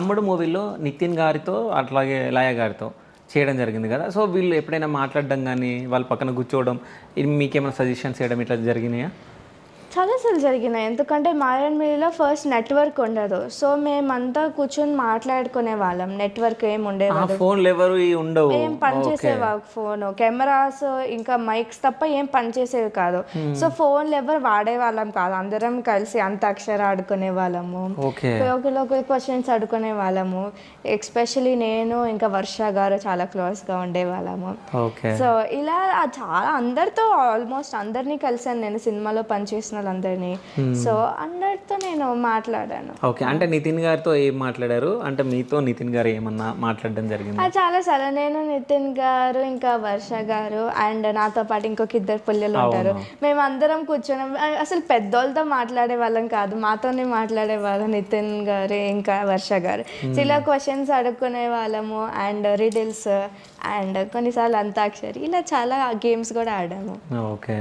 తమ్ముడు మూవీలో నితిన్ గారితో అట్లాగే లయ గారితో చేయడం జరిగింది కదా. సో వీళ్ళు ఎప్పుడైనా మాట్లాడడం కానీ వాళ్ళ పక్కన కూర్చోవడం మీకేమైనా సజెషన్స్ చేయడం ఇట్లా జరిగినాయా? చాలాసార్లు జరిగినాయి. ఎందుకంటే మారేడుమిల్లిలో ఫస్ట్ నెట్వర్క్ ఉండదు. సో మేమంతా కూర్చొని మాట్లాడుకునే వాళ్ళం. నెట్వర్క్ ఏమి ఉండేవాళ్ళు, ఫోన్లు ఎవరు ఉండవు, ఏం పనిచేసేవా ఫోన్ కెమెరాస్ ఇంకా మైక్స్ తప్ప ఏం పనిచేసేవి కాదు. సో ఫోన్లు ఎవరు వాడేవాళ్ళం కాదు. అందరం కలిసి అంతాక్షరి ఆడుకునే వాళ్ళము, ఒకరికి క్వశ్చన్స్ ఆడుకునే వాళ్ళము. ఎస్పెషలీ నేను ఇంకా వర్ష గారు చాలా క్లోజ్గా ఉండేవాళ్ళము. సో ఇలా చాలా అందరితో ఆల్మోస్ట్ అందరినీ కలిసాను నేను సినిమాలో పనిచేసిన వాళ్ళందరినీ. సో అందరితో నేను మాట్లాడాను. ఓకే, అంటే నితిన్ గారితో ఏం మాట్లాడారు? అంటే మీతో నితిన్ గారు ఏమన్నా మాట్లాడడం జరిగింది? చాలా సార్లు నేను, నితిన్ గారు, ఇంకా వర్ష గారు అండ్ నాతో పాటు ఇంకొక ఇద్దరు పిల్లలు ఉంటారు. మేము అందరం కూర్చొని అసలు పెద్దోళ్ళతో మాట్లాడే వాళ్ళం కాదు, మాతోనే మాట్లాడే వాళ్ళం. నితిన్ గారు ఇంకా వర్ష గారు ఇలా క్వశ్చన్స్ అడుక్కునే వాళ్ళము అండ్ రిడిల్స్ అండ్ కొన్నిసార్లు అంతాక్షరి ఇలా చాలా గేమ్స్ కూడా ఆడాము. ఓకే.